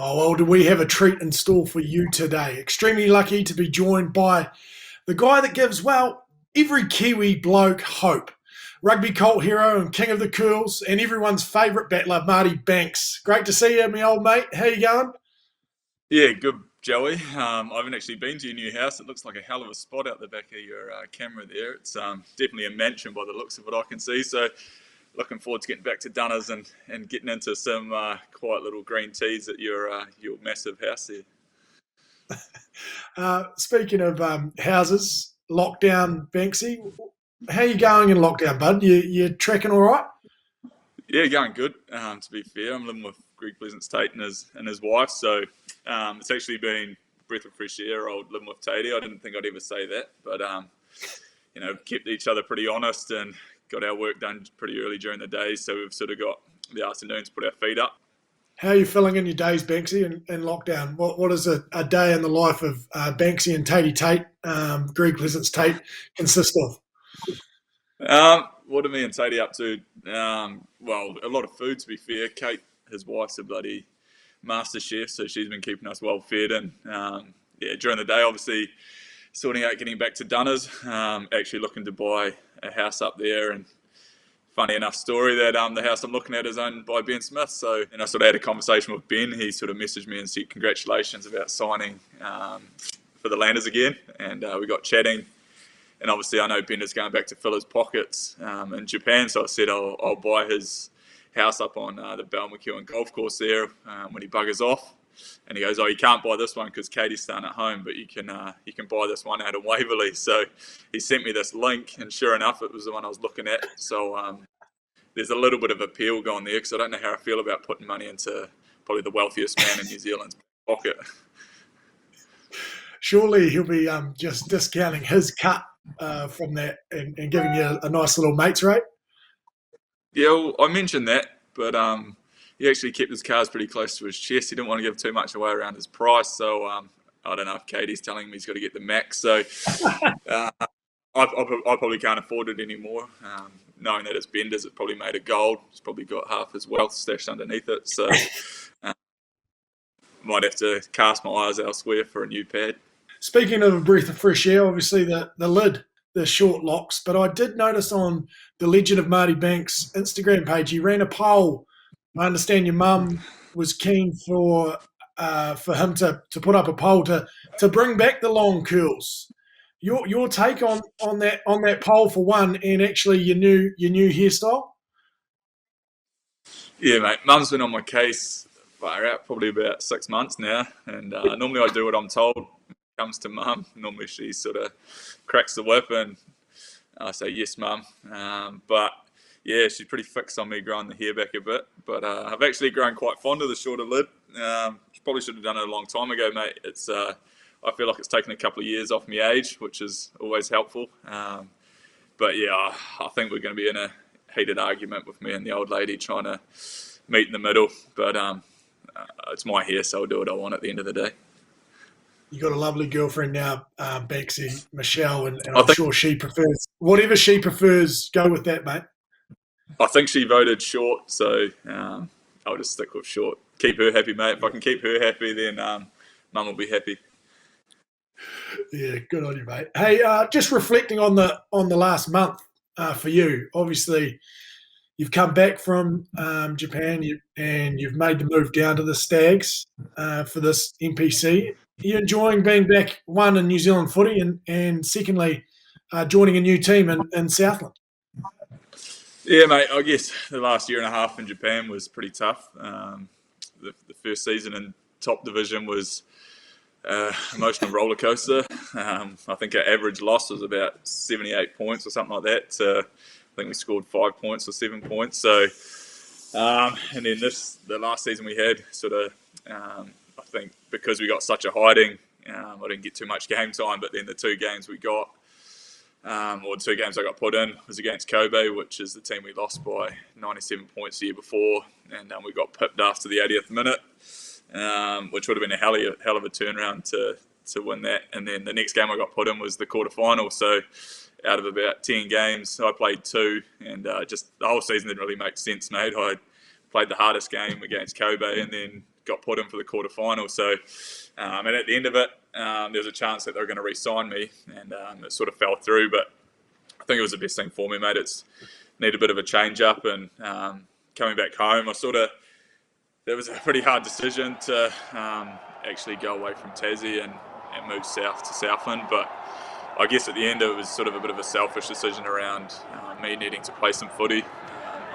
Oh, well, do we have a treat in store for you today? Extremely lucky to be joined by the guy that gives, well, every Kiwi bloke hope. Rugby cult hero and king of the curls and everyone's favourite battler, Marty Banks. Great to see you, my old mate. How you going? Yeah, good, Joey. I haven't actually been to your new house. It looks like a hell of a spot out the back of your camera there. It's definitely a mansion by the looks of what I can see. So, looking forward to getting back to Dunners and getting into some quiet little green teas at your massive house there. Speaking of houses, lockdown, Banksy, how you going in lockdown, bud? You tracking all right? Yeah, going good. To be fair, I'm living with Greg Pleasance Tate and his wife, so it's actually been a breath of fresh air. Old living with Tatey. I didn't think I'd ever say that, but kept each other pretty honest and got our work done pretty early during the day. So we've sort of got the afternoons to put our feet up. How are you filling in your days, Banksy, in lockdown? What does a day in the life of Banksy and Tatey Tate, Greg Pleasance Tate, consist of? What are me and Tatey up to? Well, a lot of food, to be fair. Kate, his wife's a bloody master chef, so she's been keeping us well fed. And during the day, obviously, sorting out getting back to Dunners. Actually looking to buy a house up there. And funny enough story that the house I'm looking at is owned by Ben Smith. So, and I sort of had a conversation with Ben. He sort of messaged me and said congratulations about signing for the Landers again. And we got chatting. And obviously, I know Ben is going back to fill his pockets in Japan, so I said I'll buy his house up on the Balmacewen golf course there when he buggers off. And he goes, "Oh, you can't buy this one because Katie's staying at home, but you can buy this one out in Waverley." So he sent me this link, and sure enough, it was the one I was looking at. So there's a little bit of appeal going there because I don't know how I feel about putting money into probably the wealthiest man in New Zealand's pocket. Surely he'll be just discounting his cut from that and giving you a nice little mates rate. Yeah, well, I mentioned that, but he actually kept his cards pretty close to his chest. He didn't want to give too much away around his price, so I don't know if Katie's telling me he's got to get the max. So I probably can't afford it anymore. Knowing that it's Bender's, it probably made of gold. It's probably got half his wealth stashed underneath it. So uh, might have to cast my eyes elsewhere for a new pad. Speaking of a breath of fresh air, obviously the lid, the short locks, but I did notice on the Legend of Marty Banks Instagram page, he ran a poll. I understand your mum was keen for him to put up a poll to bring back the long curls. Your take on that poll for one, and actually your new hairstyle. Yeah, mate. Mum's been on my case far out, probably about 6 months now, and normally I do what I'm told. When it comes to mum, normally she sort of cracks the whip, and I say yes, mum. But yeah, she's pretty fixed on me growing the hair back a bit. But I've actually grown quite fond of the shorter lid. Probably should have done it a long time ago, mate. It's I feel like it's taken a couple of years off my age, which is always helpful. But yeah, I think we're going to be in a heated argument with me and the old lady trying to meet in the middle. But it's my hair, so I'll do what I want at the end of the day. You got a lovely girlfriend now, Banksy, Michelle, and I I'm think sure she prefers whatever she prefers. Go with that, mate. I think she voted short, so I'll just stick with short. Keep her happy, mate. If I can keep her happy, then Mum will be happy. Yeah, good on you, mate. Hey, just reflecting on the last month for you. Obviously, you've come back from Japan, and you've made the move down to the Stags for this NPC. Are you enjoying being back, one, in New Zealand footy, and secondly, joining a new team in Southland? Yeah, mate. I guess the last year and a half in Japan was pretty tough. The first season in top division was emotional roller coaster. I think our average loss was about 78 points or something like that. I think we scored 5 points or 7 points. So, and then the last season we had, sort of, I think because we got such a hiding, I didn't get too much game time. But then the two games we got, or the two games I got put in, was against Kobe, which is the team we lost by 97 points the year before, and we got pipped after the 80th minute, which would have been a hell of a turnaround to win that. And then the next game I got put in was the quarterfinal. So out of about 10 games, I played two, and just the whole season didn't really make sense, mate. I played the hardest game against Kobe, and then got put in for the quarterfinal. So, and at the end of it, there was a chance that they were going to re-sign me, and it sort of fell through. But I think it was the best thing for me, mate. It's need a bit of a change up, and coming back home, there was a pretty hard decision to actually go away from Tassie and move south to Southland. But I guess at the end it was sort of a bit of a selfish decision around me needing to play some footy.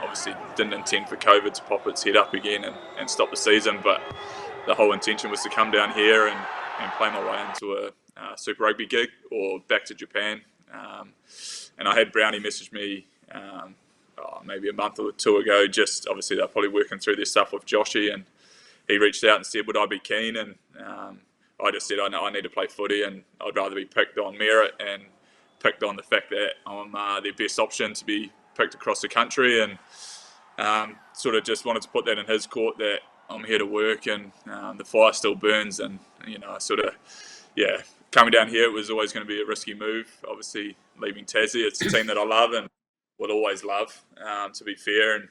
Obviously didn't intend for COVID to pop its head up again and stop the season, but the whole intention was to come down here and play my way into a Super Rugby gig or back to Japan. And I had Brownie message me maybe a month or two ago. Just obviously they're probably working through this stuff with Joshy, and he reached out and said, would I be keen? And I just said, I need to play footy, and I'd rather be picked on merit and picked on the fact that I'm their best option to be picked across the country, and sort of just wanted to put that in his court that I'm here to work, and the fire still burns. And coming down here, it was always going to be a risky move. Obviously leaving Tassie, it's a team that I love and will always love, to be fair. And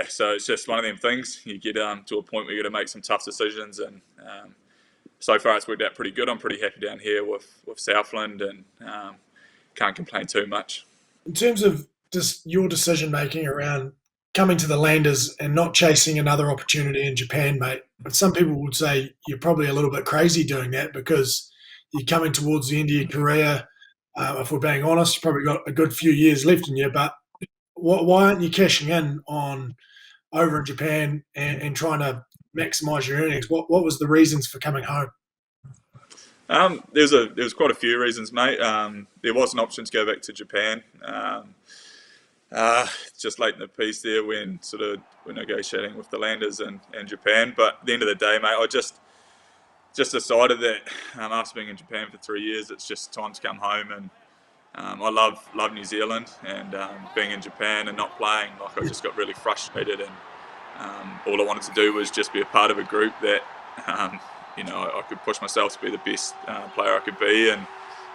so it's just one of them things. You get to a point where you got to make some tough decisions, and so far it's worked out pretty good. I'm pretty happy down here with Southland, and can't complain too much. In terms of just your decision making around coming to the Landers and not chasing another opportunity in Japan, mate, some people would say you're probably a little bit crazy doing that because you're coming towards the end of your career. If we're being honest, you've probably got a good few years left in you, but why aren't you cashing in on over in Japan and trying to maximise your earnings? What was the reasons for coming home? There was quite a few reasons, mate. There was an option to go back to Japan. Just late in the piece there when sort of we're negotiating with the Landers and Japan. But at the end of the day, mate, I just decided that after being in Japan for 3 years, it's just time to come home. And I love New Zealand, and being in Japan and not playing, like I just got really frustrated. And all I wanted to do was just be a part of a group that I could push myself to be the best player I could be. And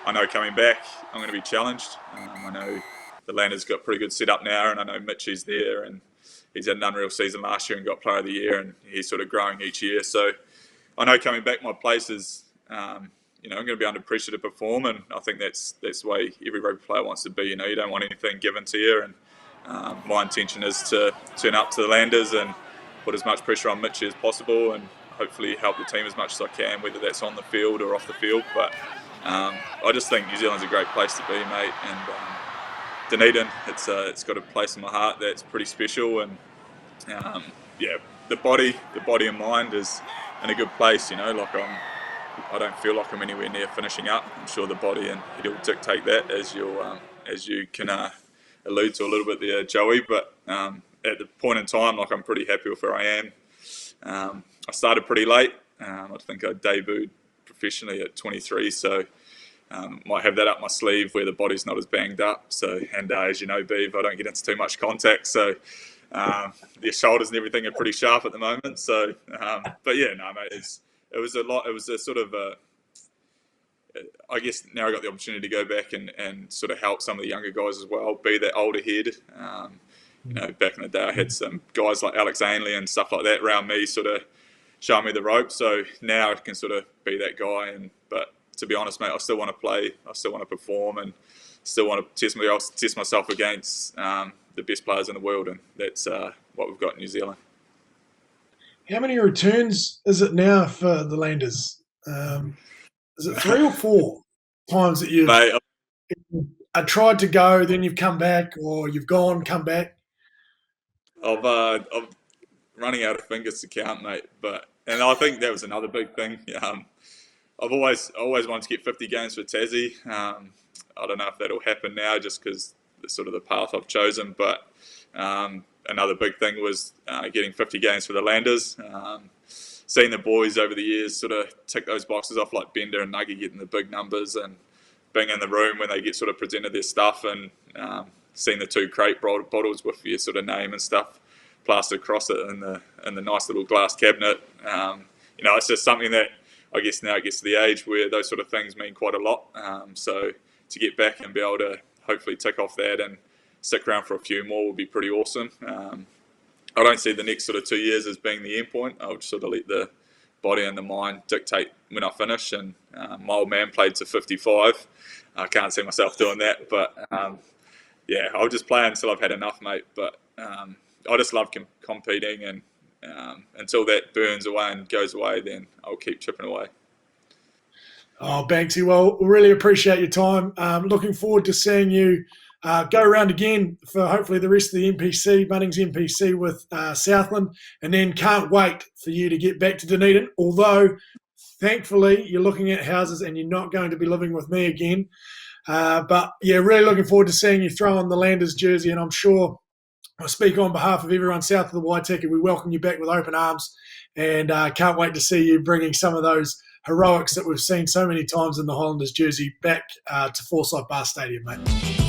I know coming back, I'm going to be challenged. I know the Landers got pretty good setup now, and I know Mitchy's there, and he's had an unreal season last year and got Player of the Year, and he's sort of growing each year. So I know coming back, my place is, I'm going to be under pressure to perform, and I think that's the way every rugby player wants to be. You don't want anything given to you, and my intention is to turn up to the Landers and put as much pressure on Mitchy as possible, and hopefully help the team as much as I can, whether that's on the field or off the field. But I just think New Zealand's a great place to be, mate, and Dunedin, it's got a place in my heart that's pretty special, and the body and mind is in a good place. I don't feel like I'm anywhere near finishing up. I'm sure the body and it will dictate that, as you can allude to a little bit there, Joey. But at the point in time, I'm pretty happy with where I am. I started pretty late. I think I debuted professionally at 23, so might have that up my sleeve where the body's not as banged up. So, and as you know, Beav, I don't get into too much contact, so the shoulders and everything are pretty sharp at the moment. So, but yeah, no, mate, it was a lot. It was a sort of I guess now I got the opportunity to go back and sort of help some of the younger guys as well, be that older head. Back in the day, I had some guys like Alex Ainley and stuff like that around me, sort of showing me the ropes. So now I can sort of be that guy. But to be honest, mate, I still want to play. I still want to perform, and still want to test myself against the best players in the world, and that's what we've got in New Zealand. How many returns is it now for the Landers? Is it 3 or 4 times that you've tried to go, then you've come back, or you've gone, come back? I'm running out of fingers to count, mate. And I think that was another big thing. I've always wanted to get 50 games for Tassie. I don't know if that'll happen now, just because it's sort of the path I've chosen. But another big thing was getting 50 games for the Landers. Seeing the boys over the years sort of tick those boxes off, like Bender and Nuggy getting the big numbers, and being in the room when they get sort of presented their stuff, and seeing the 2 crate bottles with your sort of name and stuff plastered across it in the nice little glass cabinet. It's just something that I guess now it gets to the age where those sort of things mean quite a lot. So to get back and be able to hopefully tick off that and stick around for a few more would be pretty awesome. I don't see the next sort of 2 years as being the end point. I'll just sort of let the body and the mind dictate when I finish. And my old man played to 55. I can't see myself doing that, but yeah, I'll just play until I've had enough, mate. But I just love competing, and until that burns away and goes away, then I'll keep chipping away. Oh, Banksy, well, we really appreciate your time. Looking forward to seeing you go around again for hopefully the rest of the NPC, Bunnings NPC with Southland, and then can't wait for you to get back to Dunedin, although thankfully you're looking at houses and you're not going to be living with me again. But yeah, really looking forward to seeing you throw on the Landers jersey, and I'm sure I speak on behalf of everyone south of the Waitaki. We welcome you back with open arms, and can't wait to see you bringing some of those heroics that we've seen so many times in the Highlanders jersey back to Forsyth Bar Stadium, mate.